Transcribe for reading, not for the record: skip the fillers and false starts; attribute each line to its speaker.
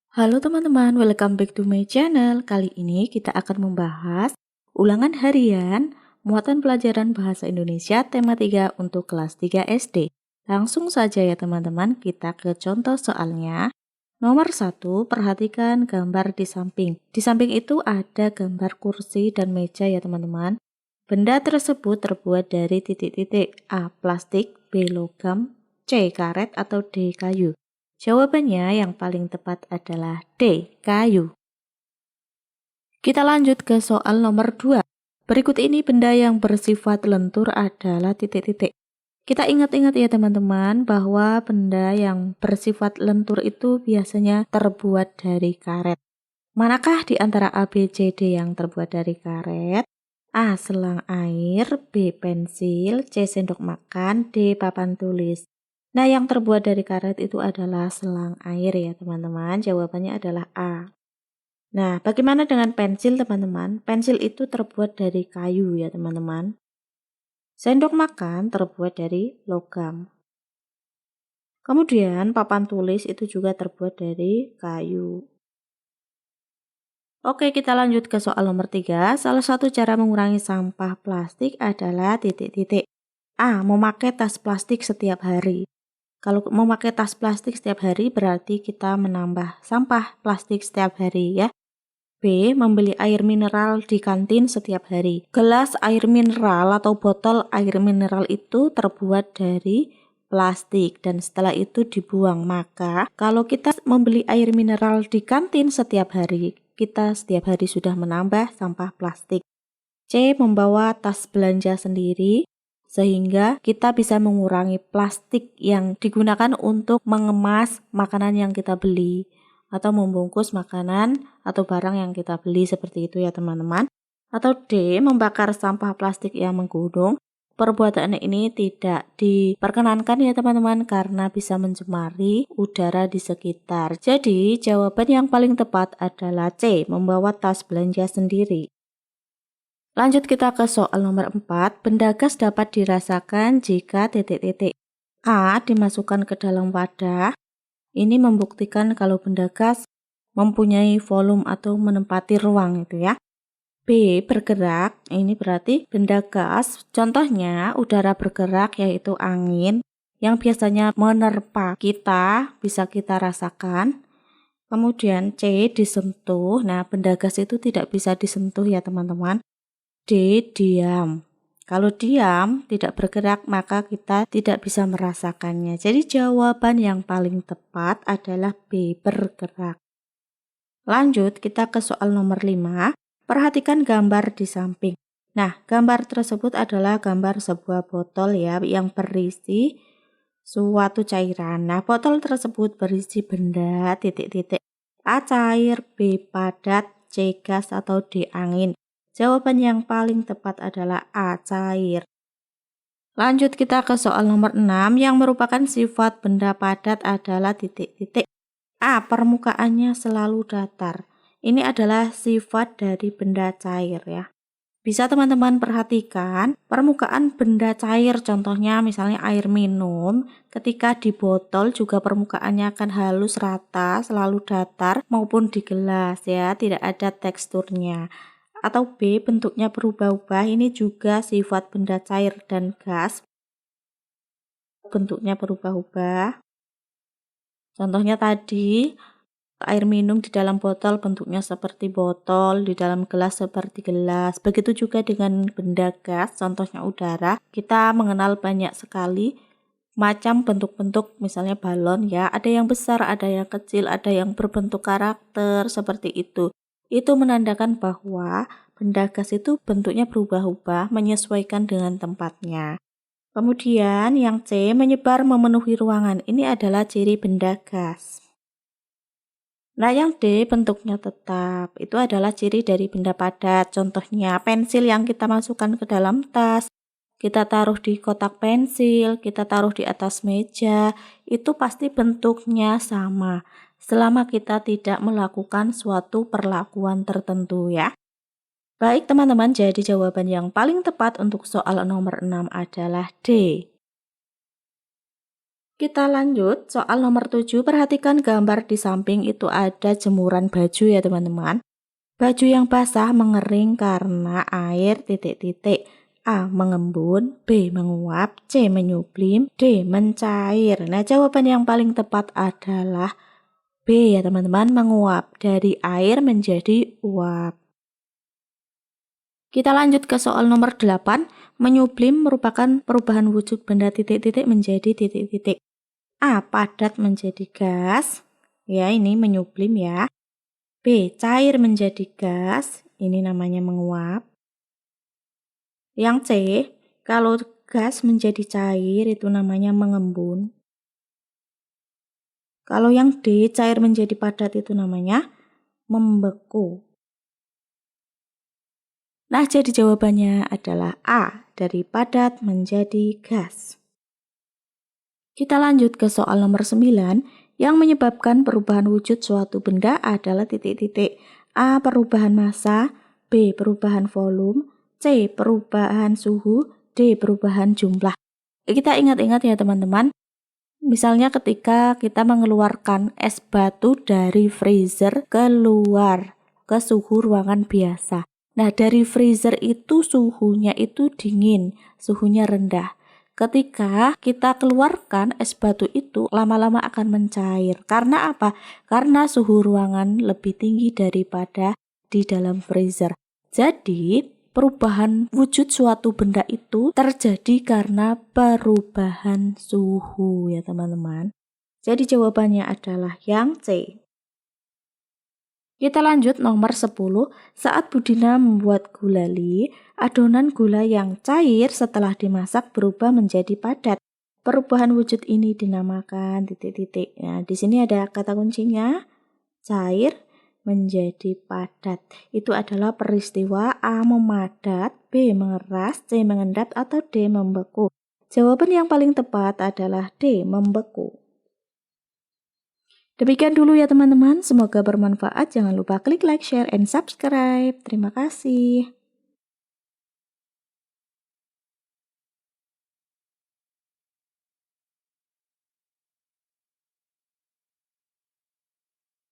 Speaker 1: Halo teman-teman, welcome back to my channel. Kali ini kita akan membahas ulangan harian muatan pelajaran bahasa Indonesia tema 3 untuk kelas 3 SD. Langsung saja ya teman-teman, kita ke contoh soalnya. Nomor 1, perhatikan gambar di samping. Di samping itu ada gambar kursi dan meja ya teman-teman. Benda tersebut terbuat dari titik-titik: A. Plastik, B. Logam, C. Karet, atau D. Kayu. Jawabannya yang paling tepat adalah D. Kayu. Kita lanjut ke soal nomor 2. Berikut ini benda yang bersifat lentur adalah titik-titik. Kita ingat-ingat ya teman-teman bahwa benda yang bersifat lentur itu biasanya terbuat dari karet. Manakah di antara A, B, C, D yang terbuat dari karet? A. Selang air, B. Pensil, C. Sendok makan, D. Papan tulis. Nah, yang terbuat dari karet itu adalah selang air ya teman-teman. Jawabannya adalah A. Nah, bagaimana dengan pensil teman-teman? Pensil itu terbuat dari kayu ya teman-teman. Sendok makan terbuat dari logam. Kemudian papan tulis itu juga terbuat dari kayu. Oke, kita lanjut ke soal nomor 3. Salah satu cara mengurangi sampah plastik adalah titik-titik. A. Memakai tas plastik setiap hari. Kalau memakai tas plastik setiap hari berarti kita menambah sampah plastik setiap hari ya. B. Membeli air mineral di kantin setiap hari. Gelas air mineral atau botol air mineral itu terbuat dari plastik dan setelah itu dibuang. Maka kalau kita membeli air mineral di kantin setiap hari, kita setiap hari sudah menambah sampah plastik. C. Membawa tas belanja sendiri, sehingga kita bisa mengurangi plastik yang digunakan untuk mengemas makanan yang kita beli atau membungkus makanan atau barang yang kita beli, seperti itu ya teman-teman. Atau D. Membakar sampah plastik yang menggunung. Perbuatan ini tidak diperkenankan ya teman-teman karena bisa mencemari udara di sekitar. Jadi jawaban yang paling tepat adalah C. Membawa tas belanja sendiri. Lanjut kita ke soal nomor 4. Benda gas dapat dirasakan jika titik-titik. A. Dimasukkan ke dalam wadah. Ini membuktikan kalau benda gas mempunyai volume atau menempati ruang itu ya. B. Bergerak. Ini berarti benda gas. Contohnya udara bergerak yaitu angin yang biasanya menerpa kita, bisa kita rasakan. Kemudian C. Disentuh. Nah, benda gas itu tidak bisa disentuh ya teman-teman. D. Diam. Kalau diam, tidak bergerak, maka kita tidak bisa merasakannya. Jadi jawaban yang paling tepat adalah B. Bergerak. Lanjut, kita ke soal nomor 5. Perhatikan gambar di samping. Nah, gambar tersebut adalah gambar sebuah botol ya, yang berisi suatu cairan. Nah, botol tersebut berisi benda titik-titik. A. Cair, B. Padat, C. Gas, atau D. Angin. Jawaban yang paling tepat adalah A. Cair. Lanjut kita ke soal nomor 6 yang merupakan sifat benda padat adalah titik-titik. A. Permukaannya selalu datar. Ini adalah sifat dari benda cair ya. Bisa teman-teman perhatikan permukaan benda cair, contohnya misalnya air minum, ketika di botol juga permukaannya akan halus rata, selalu datar, maupun di gelas ya, tidak ada teksturnya. Atau B. Bentuknya berubah-ubah, ini juga sifat benda cair dan gas. Bentuknya berubah-ubah. Contohnya tadi, air minum di dalam botol bentuknya seperti botol, di dalam gelas seperti gelas. Begitu juga dengan benda gas, contohnya udara. Kita mengenal banyak sekali macam bentuk-bentuk, misalnya balon ya. Ada yang besar, ada yang kecil, ada yang berbentuk karakter, seperti itu. Itu menandakan bahwa benda gas itu bentuknya berubah-ubah menyesuaikan dengan tempatnya. Kemudian yang C, menyebar memenuhi ruangan. Ini adalah ciri benda gas. Nah, yang D, bentuknya tetap. Itu adalah ciri dari benda padat. Contohnya pensil yang kita masukkan ke dalam tas, kita taruh di kotak pensil, kita taruh di atas meja, itu pasti bentuknya sama. Selama kita tidak melakukan suatu perlakuan tertentu ya. Baik teman-teman, jadi jawaban yang paling tepat untuk soal nomor 6 adalah D. Kita lanjut, soal nomor 7, perhatikan gambar di samping itu ada jemuran baju ya teman-teman. Baju yang basah mengering karena air titik-titik. A. Mengembun, B. Menguap, C. Menyublim, D. Mencair. Nah, jawaban yang paling tepat adalah B ya teman-teman, menguap. Dari air menjadi uap. Kita lanjut ke soal nomor 8. Menyublim merupakan perubahan wujud benda titik-titik menjadi titik-titik. A. Padat menjadi gas. Ya, ini menyublim ya. B. Cair menjadi gas. Ini namanya menguap. Yang C. Kalau gas menjadi cair itu namanya mengembun. Kalau yang D. Cair menjadi padat itu namanya membeku. Nah, jadi jawabannya adalah A, dari padat menjadi gas. Kita lanjut ke soal nomor 9, yang menyebabkan perubahan wujud suatu benda adalah titik-titik. A. Perubahan massa, B. Perubahan volume, C. Perubahan suhu, D. Perubahan jumlah. Kita ingat-ingat ya teman-teman, misalnya ketika kita mengeluarkan es batu dari freezer keluar ke suhu ruangan biasa. Nah, dari freezer itu suhunya itu dingin, suhunya rendah. Ketika kita keluarkan es batu itu lama-lama akan mencair. Karena apa? Karena suhu ruangan lebih tinggi daripada di dalam freezer. Jadi, perubahan wujud suatu benda itu terjadi karena perubahan suhu ya teman-teman. Jadi jawabannya adalah yang C. Kita lanjut nomor 10. Saat Budina membuat gulali, adonan gula yang cair setelah dimasak berubah menjadi padat. Perubahan wujud ini dinamakan titik-titik. Nah, di sini ada kata kuncinya, cair menjadi padat. Itu adalah peristiwa A. Memadat, B. Mengeras, C. Mengendap, atau D. Membeku. Jawaban yang paling tepat adalah D. Membeku. Demikian dulu ya teman-teman, semoga bermanfaat. Jangan lupa klik like, share, and subscribe. Terima kasih.